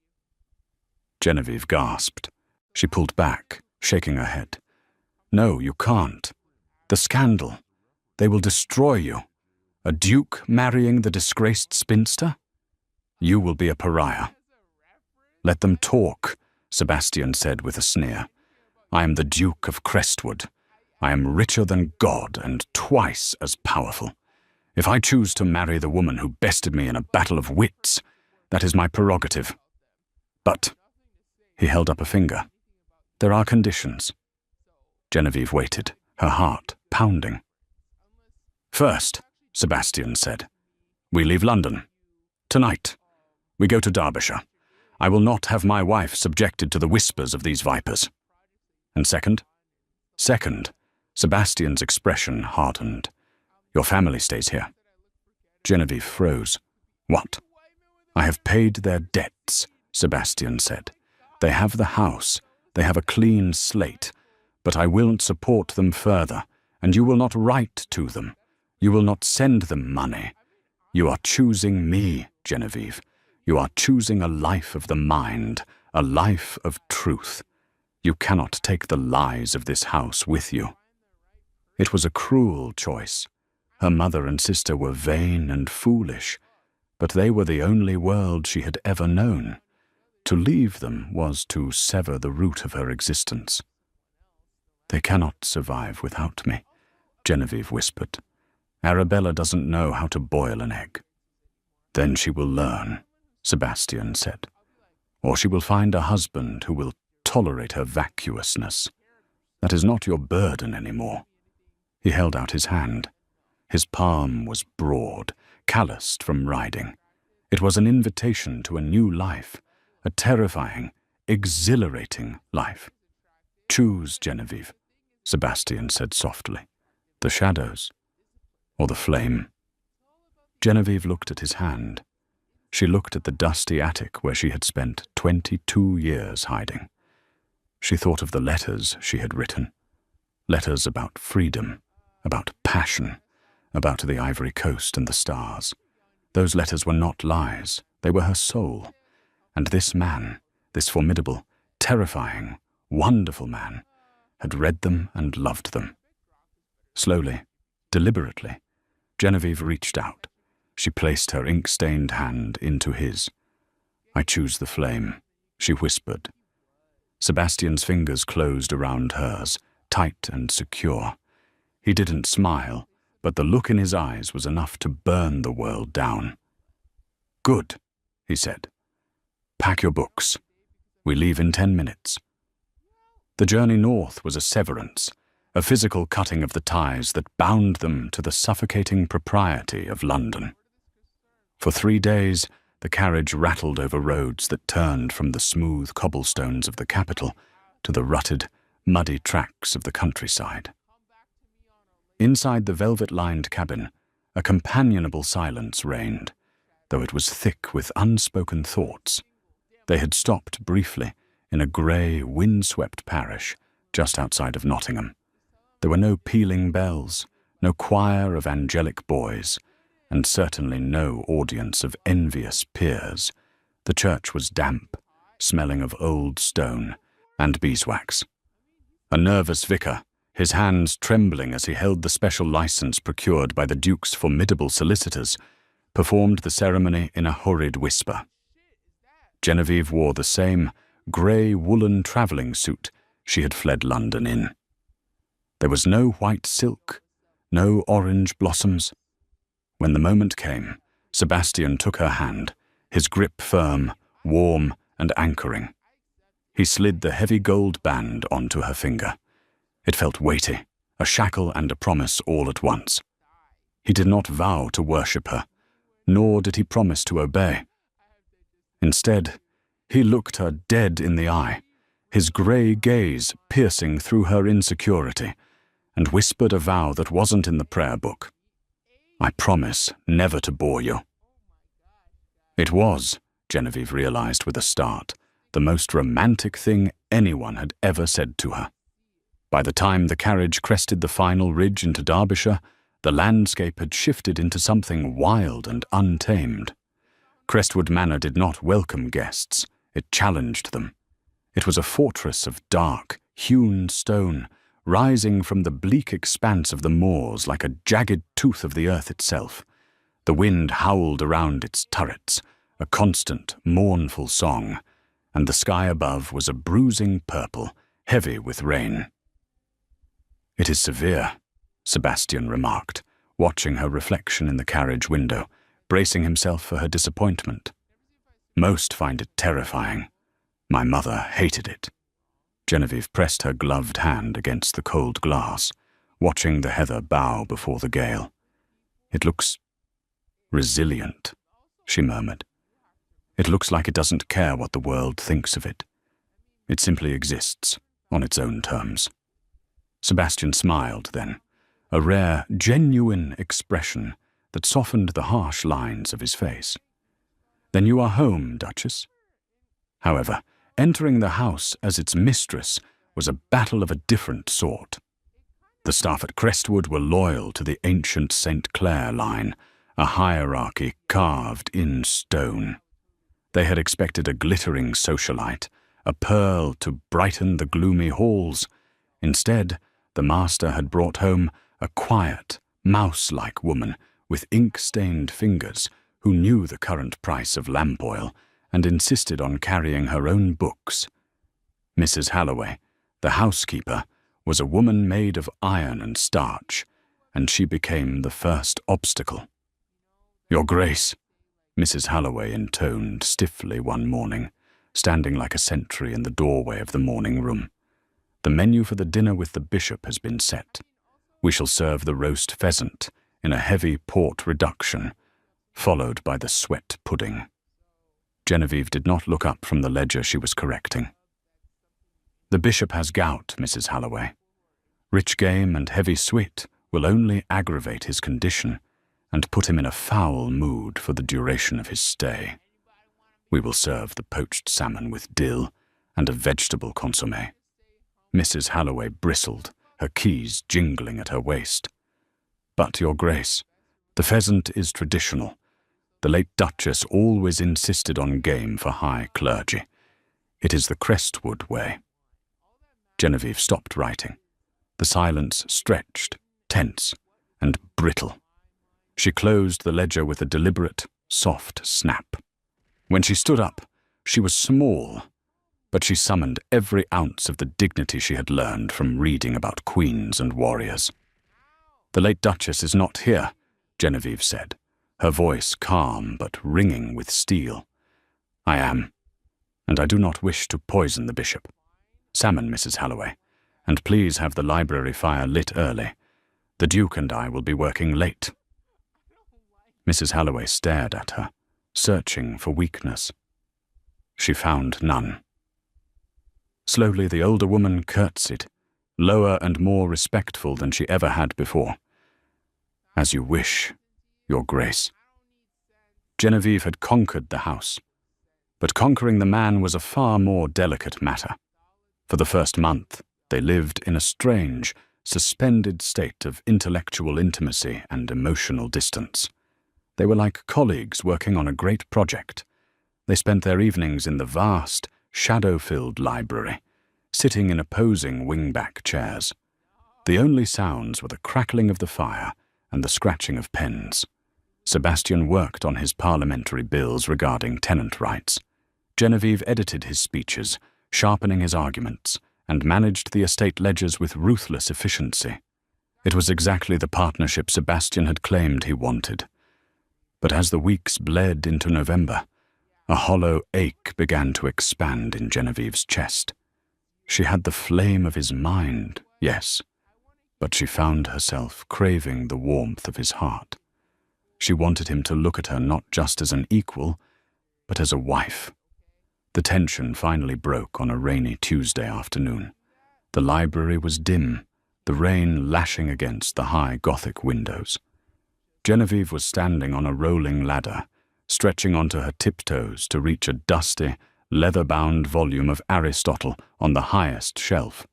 Genevieve gasped. She pulled back, shaking her head. "No, you can't. The scandal. They will destroy you. A duke marrying the disgraced spinster? You will be a pariah. Let them talk, Sebastian said with a sneer. I am the Duke of Crestwood. I am richer than God and twice as powerful. If I choose to marry the woman who bested me in a battle of wits, that is my prerogative. But, he held up a finger, there are conditions. Genevieve waited, her heart pounding. First, Sebastian said, we leave London. Tonight, we go to Derbyshire. I will not have my wife subjected to the whispers of these vipers. And second? Second, Sebastian's expression hardened. Your family stays here. Genevieve froze. What? I have paid their debts, Sebastian said. They have the house. They have a clean slate. But I will not support them further, and you will not write to them. You will not send them money. You are choosing me, Genevieve. You are choosing a life of the mind, a life of truth. You cannot take the lies of this house with you. It was a cruel choice. Her mother and sister were vain and foolish, but they were the only world she had ever known. To leave them was to sever the root of her existence. They cannot survive without me, Genevieve whispered. Arabella doesn't know how to boil an egg. Then she will learn, Sebastian said. Or she will find a husband who will tolerate her vacuousness. That is not your burden anymore. He held out his hand. His palm was broad, calloused from riding. It was an invitation to a new life, a terrifying, exhilarating life. Choose, Genevieve, Sebastian said softly. The shadows, or the flame. Genevieve looked at his hand. She looked at the dusty attic where she had spent 22 years hiding. She thought of the letters she had written. Letters about freedom, about passion, about the Ivory Coast and the stars. Those letters were not lies. They were her soul. And this man, this formidable, terrifying, wonderful man, had read them and loved them. Slowly, deliberately, Genevieve reached out. She placed her ink-stained hand into his. I choose the flame, she whispered. Sebastian's fingers closed around hers, tight and secure. He didn't smile, but the look in his eyes was enough to burn the world down. Good, he said. Pack your books. We leave in 10 minutes. The journey north was a severance, a physical cutting of the ties that bound them to the suffocating propriety of London. For 3 days, the carriage rattled over roads that turned from the smooth cobblestones of the capital to the rutted, muddy tracks of the countryside. Inside the velvet-lined cabin, a companionable silence reigned, though it was thick with unspoken thoughts. They had stopped briefly in a grey, wind-swept parish just outside of Nottingham. There were no pealing bells, no choir of angelic boys, and certainly no audience of envious peers. The church was damp, smelling of old stone and beeswax. A nervous vicar, his hands trembling as he held the special license procured by the Duke's formidable solicitors, performed the ceremony in a hurried whisper. Genevieve wore the same grey woolen travelling suit she had fled London in. There was no white silk, no orange blossoms. When the moment came, Sebastian took her hand, his grip firm, warm and anchoring. He slid the heavy gold band onto her finger. It felt weighty, a shackle and a promise all at once. He did not vow to worship her, nor did he promise to obey. Instead, he looked her dead in the eye, his grey gaze piercing through her insecurity, and whispered a vow that wasn't in the prayer book. I promise never to bore you. It was, Genevieve realized with a start, the most romantic thing anyone had ever said to her. By the time the carriage crested the final ridge into Derbyshire, the landscape had shifted into something wild and untamed. Crestwood Manor did not welcome guests, it challenged them. It was a fortress of dark, hewn stone, rising from the bleak expanse of the moors like a jagged tooth of the earth itself. The wind howled around its turrets, a constant, mournful song, and the sky above was a bruising purple, heavy with rain. "It is severe," Sebastian remarked, watching her reflection in the carriage window, bracing himself for her disappointment. "Most find it terrifying. My mother hated it." Genevieve pressed her gloved hand against the cold glass, watching the heather bow before the gale. "It looks resilient," she murmured. "It looks like it doesn't care what the world thinks of it. It simply exists on its own terms." Sebastian smiled then, a rare, genuine expression that softened the harsh lines of his face. "Then you are home, Duchess?" However, entering the house as its mistress was a battle of a different sort. The staff at Crestwood were loyal to the ancient St. Clair line, a hierarchy carved in stone. They had expected a glittering socialite, a pearl to brighten the gloomy halls. Instead, the master had brought home a quiet, mouse-like woman with ink-stained fingers who knew the current price of lamp oil and insisted on carrying her own books. Mrs. Halloway, the housekeeper, was a woman made of iron and starch, and she became the first obstacle. "Your Grace," Mrs. Halloway intoned stiffly one morning, standing like a sentry in the doorway of the morning room. "The menu for the dinner with the bishop has been set. We shall serve the roast pheasant in a heavy port reduction, followed by the sweat pudding." Genevieve did not look up from the ledger she was correcting. "The bishop has gout, Mrs. Halloway. Rich game and heavy sweat will only aggravate his condition and put him in a foul mood for the duration of his stay. We will serve the poached salmon with dill and a vegetable consommé." Mrs. Halloway bristled, her keys jingling at her waist. "But, Your Grace, the pheasant is traditional. The late Duchess always insisted on game for high clergy. It is the Crestwood way." Genevieve stopped writing. The silence stretched, tense, and brittle. She closed the ledger with a deliberate, soft snap. When she stood up, she was small, but she summoned every ounce of the dignity she had learned from reading about queens and warriors. "The late Duchess is not here," Genevieve said, her voice calm but ringing with steel. "I am, and I do not wish to poison the bishop. Salmon, Mrs. Halloway, and please have the library fire lit early. The Duke and I will be working late." Mrs. Halloway stared at her, searching for weakness. She found none. Slowly the older woman curtsied, lower and more respectful than she ever had before. "As you wish, Your Grace." Genevieve had conquered the house, but conquering the man was a far more delicate matter. For the first month, they lived in a strange, suspended state of intellectual intimacy and emotional distance. They were like colleagues working on a great project. They spent their evenings in the vast, shadow-filled library, sitting in opposing wing-back chairs. The only sounds were the crackling of the fire and the scratching of pens. Sebastian worked on his parliamentary bills regarding tenant rights. Genevieve edited his speeches, sharpening his arguments, and managed the estate ledgers with ruthless efficiency. It was exactly the partnership Sebastian had claimed he wanted. But as the weeks bled into November, a hollow ache began to expand in Genevieve's chest. She had the flame of his mind, yes, but she found herself craving the warmth of his heart. She wanted him to look at her not just as an equal, but as a wife. The tension finally broke on a rainy Tuesday afternoon. The library was dim, the rain lashing against the high Gothic windows. Genevieve was standing on a rolling ladder, stretching onto her tiptoes to reach a dusty, leather-bound volume of Aristotle on the highest shelf.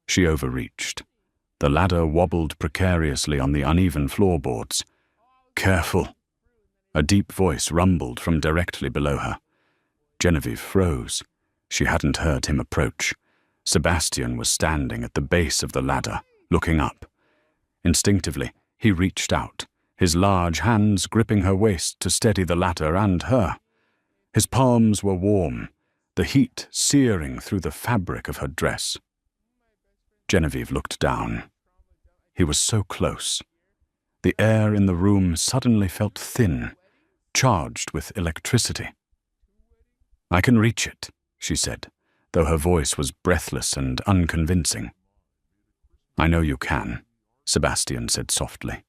She overreached. The ladder wobbled precariously on the uneven floorboards. "Careful!" A deep voice rumbled from directly below her. Genevieve froze. She hadn't heard him approach. Sebastian was standing at the base of the ladder, looking up. Instinctively, he reached out, his large hands gripping her waist to steady the latter and her. His palms were warm, the heat searing through the fabric of her dress. Genevieve looked down. He was so close. The air in the room suddenly felt thin, charged with electricity. "I can reach it," she said, though her voice was breathless and unconvincing. "I know you can," Sebastian said softly.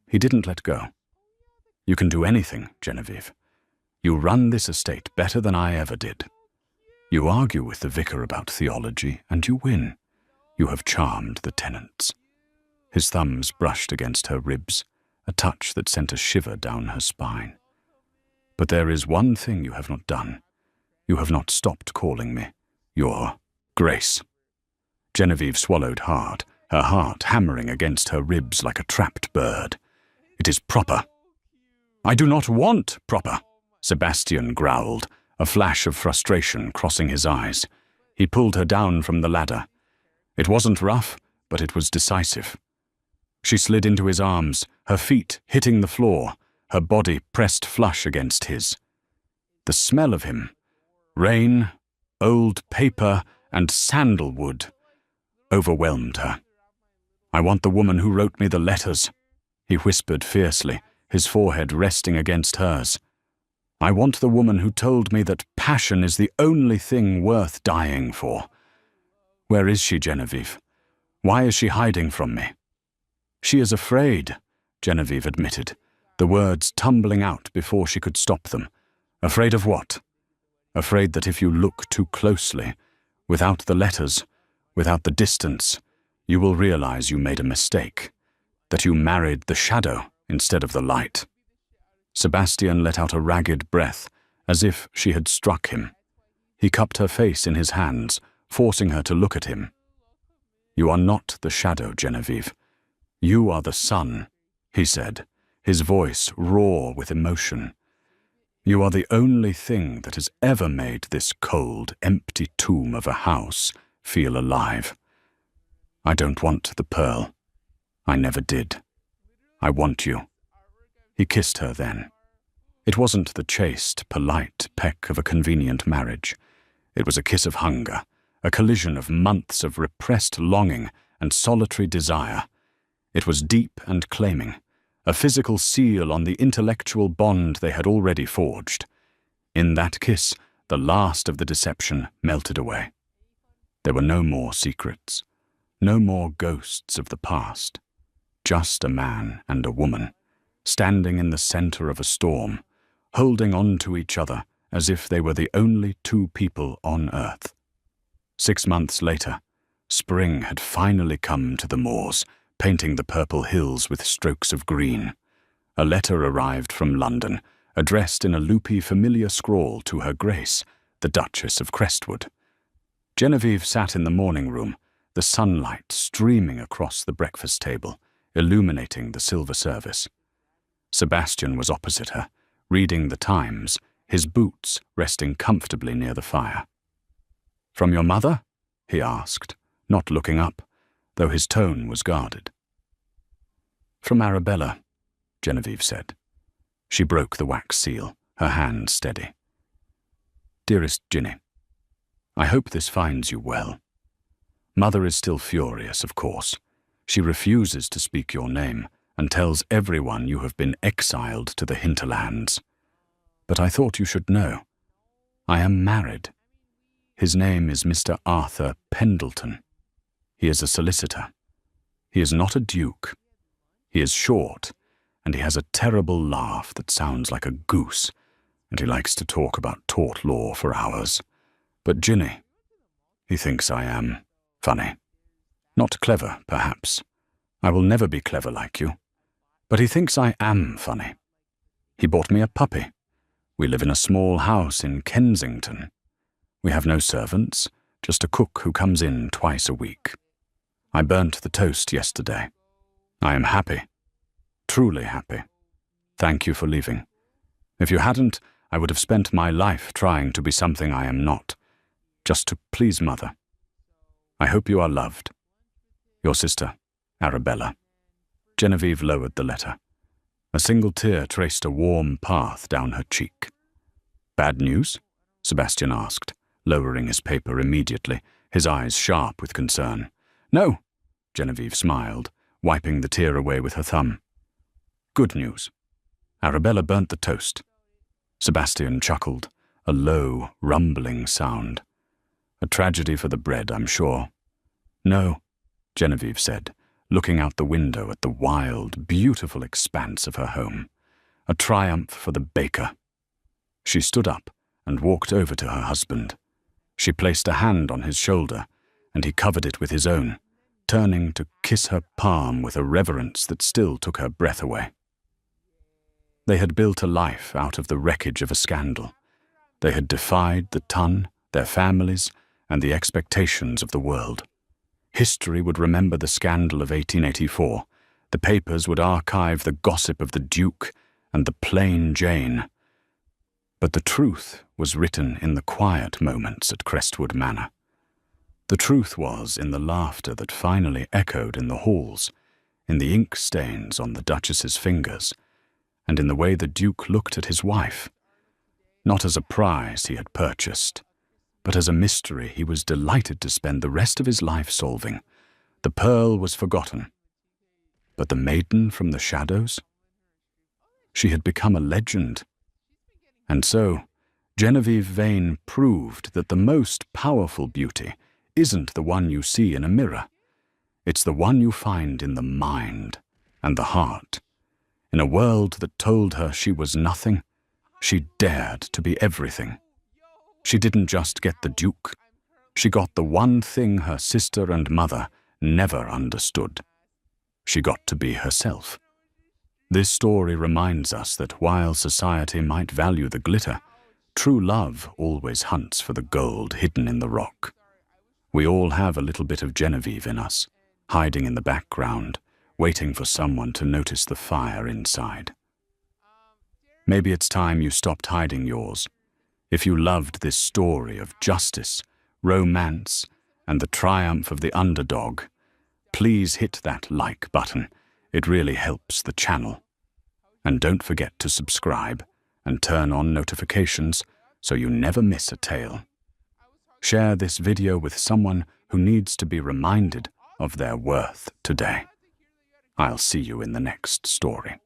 He didn't let go. "You can do anything, Genevieve. You run this estate better than I ever did. You argue with the vicar about theology, and you win. You have charmed the tenants." His thumbs brushed against her ribs, a touch that sent a shiver down her spine. "But there is one thing you have not done. You have not stopped calling me your Grace." Genevieve swallowed hard, her heart hammering against her ribs like a trapped bird. "It is proper." "I do not want proper," Sebastian growled, a flash of frustration crossing his eyes. He pulled her down from the ladder. It wasn't rough, but it was decisive. She slid into his arms, her feet hitting the floor, her body pressed flush against his. The smell of him, rain, old paper, and sandalwood, overwhelmed her. "I want the woman who wrote me the letters," he whispered fiercely, his forehead resting against hers. "I want the woman who told me that passion is the only thing worth dying for. Where is she, Genevieve? Why is she hiding from me?" "She is afraid," Genevieve admitted, the words tumbling out before she could stop them. "Afraid of what?" "Afraid that if you look too closely, without the letters, without the distance, you will realize you made a mistake, that you married the shadow instead of the light." Sebastian let out a ragged breath, as if she had struck him. He cupped her face in his hands, forcing her to look at him. "You are not the shadow, Genevieve. You are the sun," he said, his voice raw with emotion. "You are the only thing that has ever made this cold, empty tomb of a house feel alive. I don't want the pearl. I never did. I want you." He kissed her then. It wasn't the chaste, polite peck of a convenient marriage. It was a kiss of hunger, a collision of months of repressed longing and solitary desire. It was deep and claiming, a physical seal on the intellectual bond they had already forged. In that kiss, the last of the deception melted away. There were no more secrets, no more ghosts of the past. Just a man and a woman, standing in the center of a storm, holding on to each other as if they were the only two people on earth. 6 months later, spring had finally come to the moors, painting the purple hills with strokes of green. A letter arrived from London, addressed in a loopy familiar scrawl to Her Grace, the Duchess of Crestwood. Genevieve sat in the morning room, the sunlight streaming across the breakfast table, illuminating the silver service. Sebastian was opposite her, reading the Times, his boots resting comfortably near the fire. "From your mother?" he asked, not looking up, though his tone was guarded. "From Arabella," Genevieve said. She broke the wax seal, her hand steady. "Dearest Ginny, I hope this finds you well. Mother is still furious, of course. She refuses to speak your name and tells everyone you have been exiled to the hinterlands. But I thought you should know. I am married. His name is Mr. Arthur Pendleton. He is a solicitor. He is not a duke. He is short, and he has a terrible laugh that sounds like a goose, and he likes to talk about tort law for hours. But Ginny, he thinks I am funny. Not clever, perhaps. I will never be clever like you. But he thinks I am funny. He bought me a puppy. We live in a small house in Kensington. We have no servants, just a cook who comes in twice a week. I burnt the toast yesterday. I am happy. Truly happy. Thank you for leaving. If you hadn't, I would have spent my life trying to be something I am not, just to please Mother. I hope you are loved. Your sister, Arabella." Genevieve lowered the letter. A single tear traced a warm path down her cheek. "Bad news?" Sebastian asked, lowering his paper immediately, his eyes sharp with concern. "No," Genevieve smiled, wiping the tear away with her thumb. "Good news. Arabella burnt the toast." Sebastian chuckled, a low, rumbling sound. "A tragedy for the bread, I'm sure." "No," Genevieve said, looking out the window at the wild, beautiful expanse of her home. "A triumph for the baker." She stood up and walked over to her husband. She placed a hand on his shoulder, and he covered it with his own, turning to kiss her palm with a reverence that still took her breath away. They had built a life out of the wreckage of a scandal. They had defied the ton, their families, and the expectations of the world. History would remember the scandal of 1884. The papers would archive the gossip of the Duke and the plain Jane. But the truth was written in the quiet moments at Crestwood Manor. The truth was in the laughter that finally echoed in the halls, in the ink stains on the Duchess's fingers, and in the way the Duke looked at his wife, not as a prize he had purchased, but as a mystery he was delighted to spend the rest of his life solving. The pearl was forgotten, but the maiden from the shadows? She had become a legend. And so, Genevieve Vane proved that the most powerful beauty isn't the one you see in a mirror. It's the one you find in the mind and the heart. In a world that told her she was nothing, she dared to be everything. She didn't just get the Duke. She got the one thing her sister and mother never understood. She got to be herself. This story reminds us that while society might value the glitter, true love always hunts for the gold hidden in the rock. We all have a little bit of Genevieve in us, hiding in the background, waiting for someone to notice the fire inside. Maybe it's time you stopped hiding yours. If you loved this story of justice, romance, and the triumph of the underdog, please hit that like button. It really helps the channel. And don't forget to subscribe and turn on notifications so you never miss a tale. Share this video with someone who needs to be reminded of their worth today. I'll see you in the next story.